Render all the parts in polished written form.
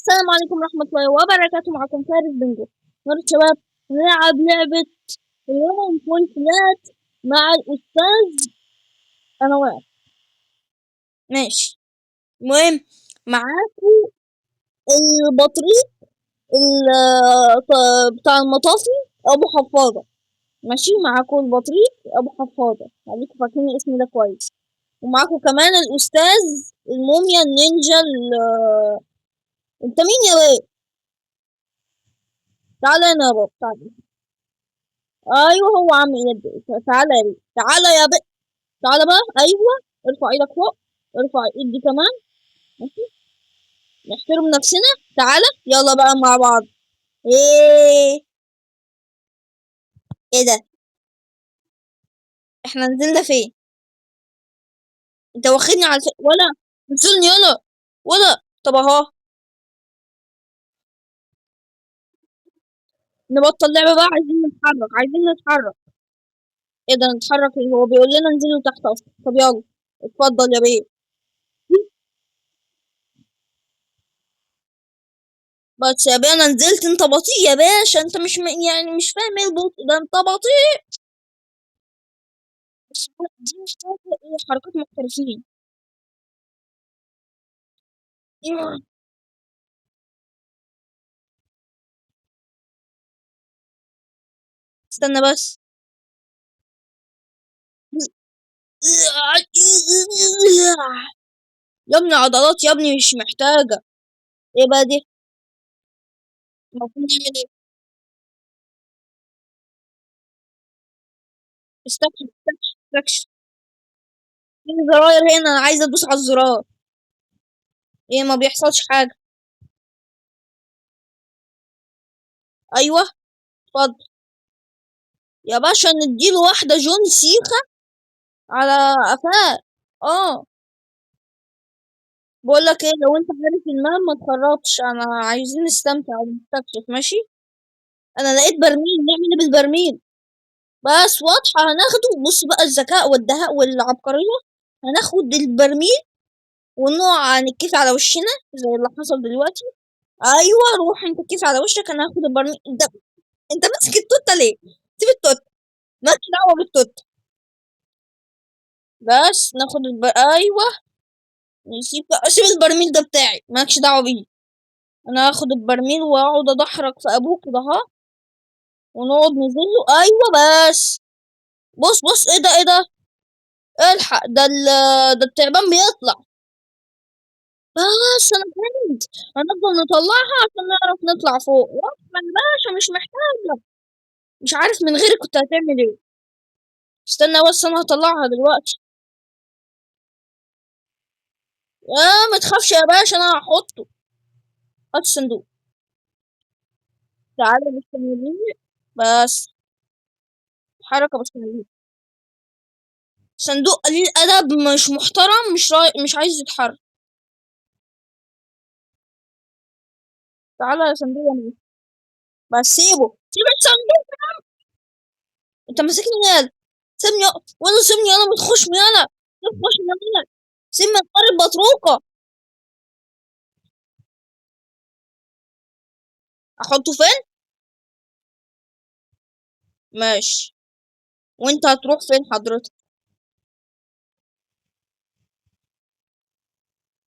السلام عليكم ورحمة الله وبركاته. معكم فارس بنجو. النهارده شباب هنلعب لعبة اليوم فول فلات مع الأستاذ أنوار. ماشي. المهم معاكم البطريق بتاع المطافي أبو حفاظة. ماشي، معاكم البطريق أبو حفاظة، خليكم فاكرين الاسم ده كويس. ومعاكم كمان الأستاذ الموميا النينجا انت مين يا بيه؟ تعالى هنا يا بابا، تعالى. ايوه هو عم اياد. تعالى يا بيه، تعالى يا بيه، تعالى بقى. ايوه، ارفع ايدك فوق، ارفع ايدي كمان. ماشي، نحترم نفسنا. تعالى يلا بقى مع بعض. ايه ايه ده؟ احنا نزلنا فين؟ انت واخدني على ولا نزلني يلا ولا؟ طب اهو نبطل لعبة بقى، عايزين نتحرك، عايزين نتحرك. ايه ده نتحرك؟ ايه هو بيقول لنا انزلوا تحت اصلا. طب يلا اتفضل يا بيه. بس يا بيه انا نزلت، انت بطيء يا باشا، انت مش يعني مش فاهم ايه البطء ده، انت بطيء. بس دي مش عارفة ايه، حركات محترفين. إيه؟ استنى بس. يا ابني عضلات يا ابني مش محتاجة. ايه بقى دي؟ المفروض نعمل ايه؟ استكشف استكشف استكشف. في زراير هنا، انا عايزة ادوس على الزرار. ايه ما بيحصلش حاجة. ايوه اتفضل يا باشا، نديله واحدة جون سيخة على قفاه. اه بقول لك ايه، لو انت عارف المهم ما تخربش، انا عايزين نستمتع ونستكشف. ماشي. انا لقيت برميل، نعمل ايه بالبرميل؟ بس واضحة، هناخده. بص بقى الذكاء والدهاء والعبقرية. هناخد البرميل ونقع نتكيف على وشنا زي اللي حصل دلوقتي. ايوه روح انت كيف على وشك، انا هاخد البرميل. انت ماسك التوته ليه؟ سيب التوته، مالكش دعوة بالتوته. بس ناخد ايوه نسيب. سيب البرميل ده بتاعي، مالكش دعوة بيه. انا هاخد البرميل واقعد ادحرج في ابوه كده اهو، ونقعد نزله. ايوه بس. بص بص، ايه ده ايه ده؟ الحق ده ده التعبان بيطلع. بس انا فهمت، هنفضل نطلعها عشان نعرف نطلع فوق. واضحة يا باشا، مش محتاجة. مش عارف من غيرك كنت هتعمل ايه. استنى بس، انا هطلعها دلوقتي. يا ما تخافش يا باشا، انا هحطه. هات الصندوق. تعالى بالصندوق. بس حركة بالصندوق. صندوق قليل ادب، مش محترم، مش عايز يتحرك. تعالى يا صندوق يا مين. بس سيبه، سيب الصندوق. انت ماسكني يالا. سيبني ولا سيبني انا، ما تخشني انا. تخشني انا. سيبني اتقرب بطروقة. احطه فين؟ ماشي. وانت هتروح فين حضرتك؟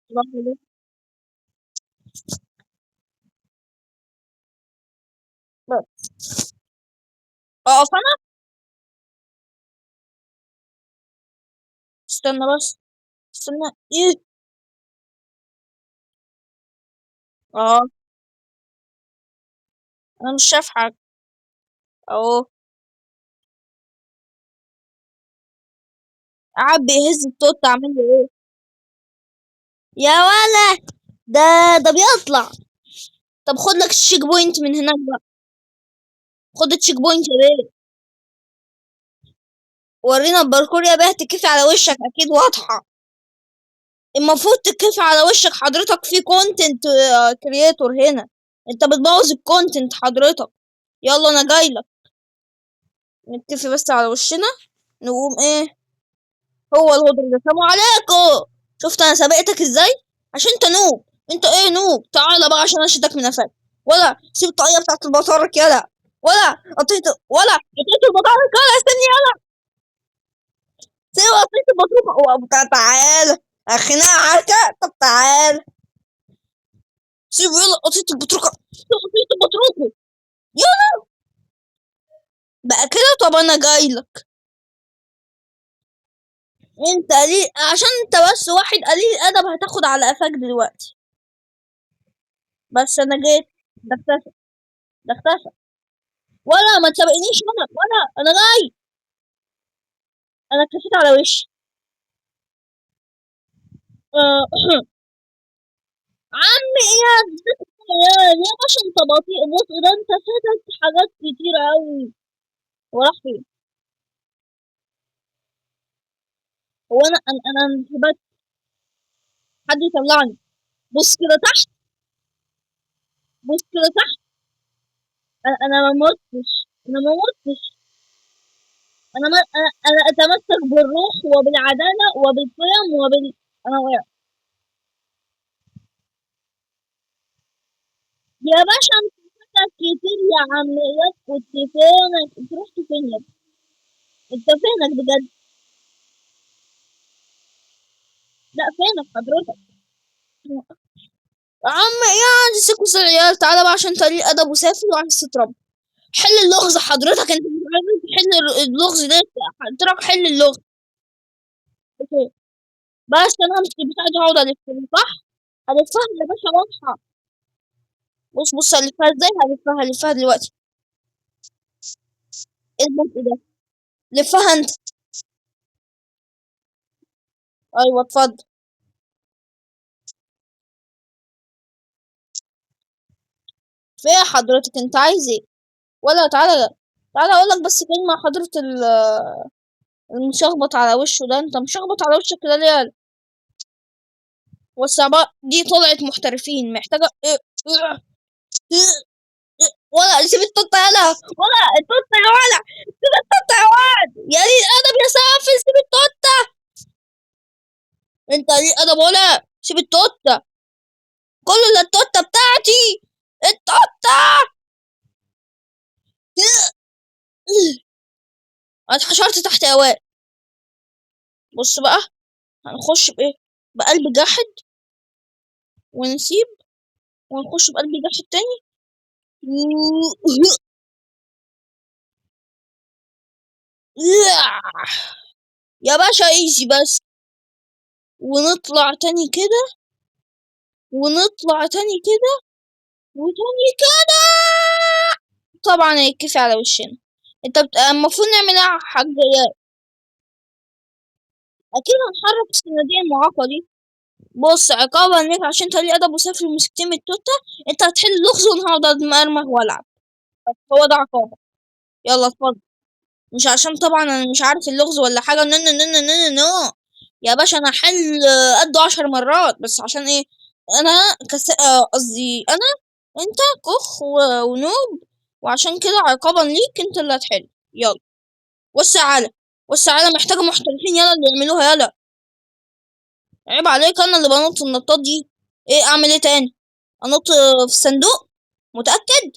تروح فين؟ بس. اقف انا. استنى بس. استنى ايه. اه انا مش شايف حاجة. اهو قاعد بيهز التوت، اعمل له ايه؟ يا ولا ده ده بيطلع. طب خد لك التشيك بوينت من هناك بقى. خد التشيك بوينت يا بيه. ورينا الباركور يا بيه، تكفي على وشك اكيد واضحة. المفروض تكفي على وشك حضرتك، في كونتنت كرياتور هنا. انت بتبوظ الكونتنت حضرتك. يلا انا جايلك. نتكفي بس على وشنا. نقوم ايه؟ هو الهدر ده. سلام عليكم. شفت انا سبقتك ازاي؟ عشان انت نوب. انت ايه نوب؟ تعالى بقى عشان اشدك من قفاك. ولا سيب الطاقية بتاعت البطارك يلا. ولا قطيت البطارك يلا استني يلا. سيب قطيت البطارك تعال. خناقة عركة طب تعال. سيب يلا قطيت البطارك. سيب قطيت البطارك يلا. بقى كده طب انا جاي لك. انت قليل عشان انت بس واحد قليل ادب هتاخد على قفاك دلوقتي. بس انا جيت. ده اختفى. ده اختفى. ولا ما تسابقنيش انا جاي. انا اتكفيت على وشي. آه، عم اياد يا باشا انت بطيء بص ده انت فاتك حاجات كتيرة اوي. وراح فين؟ هو انا انتبهت. حد يطلعني. بص كده تحت. بص كده تحت. انا ما متش. انا ما متش. انا اتمسك بالروح وبالعدالة وبالقيم انا واقع. يا باشا انت فاتك كتير يا عم اياد كنت فينك انت رحت فين يا ابني؟ انت فينك بجد؟ لا فينك حضرتك؟ يا عم اياد سكوس العيال تعالى بقى عشان تقليل ادب وسافل وعايز تضرب. حل اللغز حضرتك انت مش عارف تحل اللغز ده. قلت لك حل اللغز. اوكي. بس انا همسك البتاع دي هقعد الفها صح؟ هلفها يا باشا واضحة. بص هلفها ازاي هلفها دلوقتي. ايه البطء ده؟ لفها انت. ايوه اتفضل. في ايه حضرتك انت عايز ايه؟ ولا تعالى. تعالى اقول لك بس كلمة حضرة المشخبط على وشه ده انت مشخبط على وشك كده ليه؟ والصعبة دي طلعت محترفين محتاجة إيه؟ ولا سيب التوتة يلا. ولا التوتة يا ولا. سيب التوتة يا واد يا ليه الأدب يا سافل سيب التوتة. انت ليه أدب ولا سيب التوتة. كل اللي التوتة بتاعتي. التوتة. انا اتحشرت تحت هواء. بص بقى. هنخش بإيه؟ بقلب جاحد. ونسيب. ونخش بقلب جاحد تاني. يا باشا ايزي بس. ونطلع تاني كده. ونطلع تاني كده. وتاني كده. طبعا هيتكفي على وشنا. انت المفروض نعمل ايه يا حاج اياد؟ اكيد هنحرك الصناديق المعاقة دي. بص عقابا ليك عشان تقلي ادب وسافر ومسكتين التوتة. انت هتحل اللغز وانا هقعد اتمرمغ والعب. هو ده عقابك. يلا اتفضل. مش عشان طبعا انا مش عارف اللغز ولا حاجة نو نو نو نو نو نو. يا باشا انا حل قده 10 مرات بس عشان ايه؟ انا قصدي انا. انت كخ ونوب. وعشان كده عقابا ليك انت اللي هتحل. يلا. والسعادة. والسعادة محتاجة محترفين يلا اللي يعملوها يلا. عيب عليك انا اللي بنط النطات دي. ايه اعمل ايه تاني؟ انط في الصندوق. متأكد.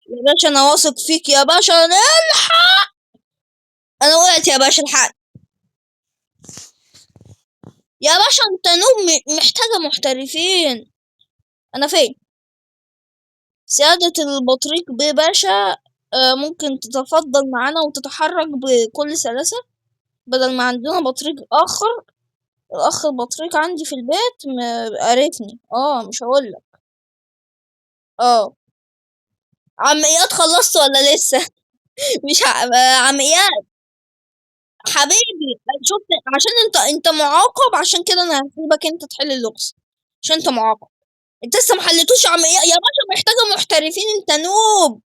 يا باشا انا واثق فيك يا باشا الحق. انا وقعت يا باشا الحق. يا باشا انت نوب محتاجة محترفين. انا فين؟ سيادة البطريق باشا. ممكن تتفضل معانا وتتحرك بكل سلاسة. بدل ما عندنا بطريق آخر. الأخ البطريق عندي في البيت قرفني مش هقولك. اه. عم إياد خلصت ولا لسه؟ مش عم إياد. حبيبي. شفت عشان انت معاقب عشان كده انا هسيبك انت تحل اللغز. عشان انت معاقب. انت لسه محلتوش يا عم إياد يا باشا محتاجة محترفين انت نوب.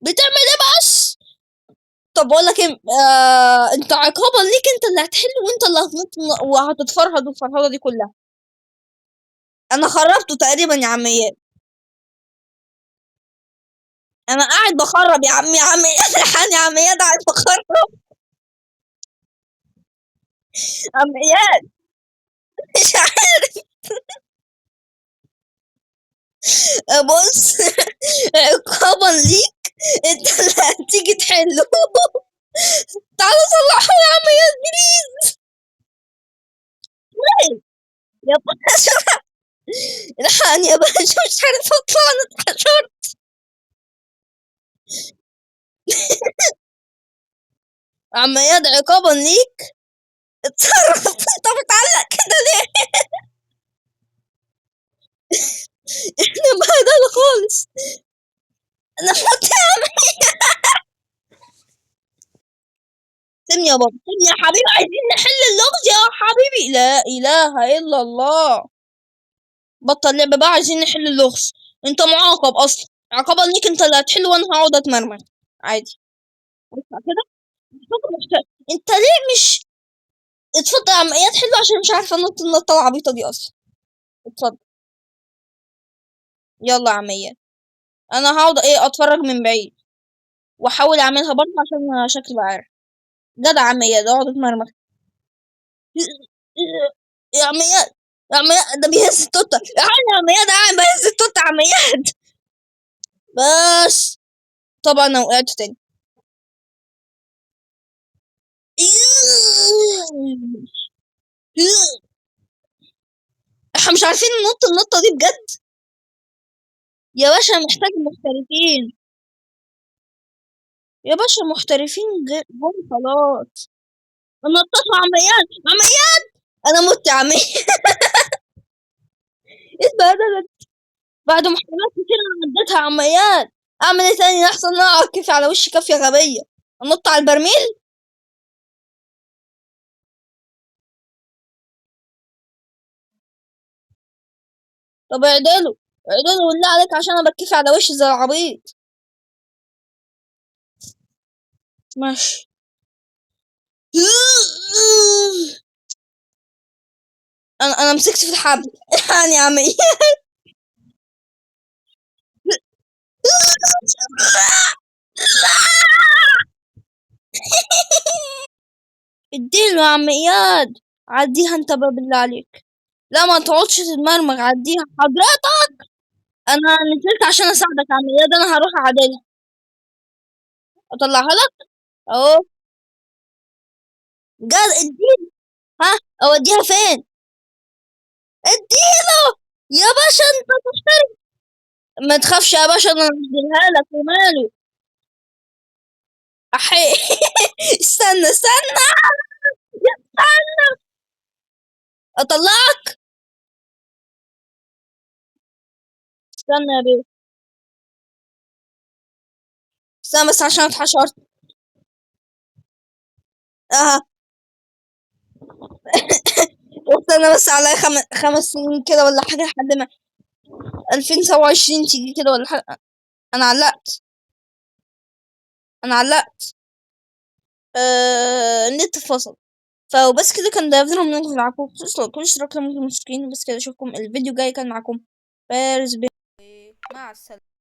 بتعمل ايه بس؟ طب بقول لك ايه انت عقابا ليك انت اللي هتحل وانت اللي هتنط وهتتفرهد الفرهده دي كلها. انا خربته تقريبا يا عم اياد. انا قاعد بخرب يا عم اياد الحقني يا عم اياد قاعد بخرب. يا عم اياد. مش عارف. بص، عقابا ليك انت اللي هتيجي تحله. تعالى صلحه يا عم يا بليز. يا باشا الحقني يا باشا، مش عارف اطلع، انا اتحشرت. عم اياد عقابا ليك اتصرف. انت بتعلق كده ليه؟ احنا بهدل خالص. انا مت يا عم. سيبني يا بابا، سيبني يا حبيبي، عايزين نحل اللغز يا حبيبي. لا اله الا الله. بطل لعب بقى، عايزين نحل اللغز. انت معاقب اصلا، عقابا ليك انت اللي هتحل وانا هقعد اتمرمر عادي. بص كده. انت ليه مش. اتفضل يا عم اياد حلو، عشان مش عارفه انط النطه العبيطه دي اصلا. اتفضل. يلا يا عم اياد. انا هقعد اتفرج من بعيد، واحاول اعملها برضه عشان شكلي عارف. جدع يا عم اياد، اقعد اتمرمخ. يا عم اياد، يا عم اياد ده بيهز التوته يا عم، يا عم اياد قاعد بيهز التوته يا عم اياد. بس طبعا انا وقعت تاني. احنا مش عارفين ننط النطه دي بجد. يا باشا محتاج محترفين. يا باشا محترفين جم خلاص. نطيت يا عم اياد، عم اياد. انا مت يا عم اياد. اتبهدلت. بعد محاولات كتير انا عديتها يا عم اياد. اعمل ايه تاني احسن ان انا اقعد كيفي على وشي كافيه غبيه. انط على البرميل. طب اعدله، اعدله بالله عليك، عشان انا بتكفي على وشي زي العبيط. ماشي. انا مسكت في الحبل. يعني يا عم اياد. اديله يا عم اياد. عديها انت بقى بالله عليك. لا ما تقعدش تتمرمغ، عديها حضرتك. انا نزلت عشان اساعدك يا عم اياد، انا هروح اعدلها. اطلعها لك اهو. جاد اديله. ها. اوديها فين؟ اديله يا باشا، انت مفتري. ما تخافش يا باشا، انا هنزلها لك وماله. احي. استنى استنى. اطلعك. استنى يا بيه. استنى بس عشان اتحشرت. اه. استنى بس على 5 سنين كده ولا حاجة لحد ما 2027 تيجي كده ولا حاجة. انا علقت. انا علقت. النت فصل. فبس كده كان ده فيديو من معاكم، تسلم كل اشتراك لمدة المشتركين. بس كده اشوفكم الفيديو الجاي، كان معاكم فارس بي. مع السلامة.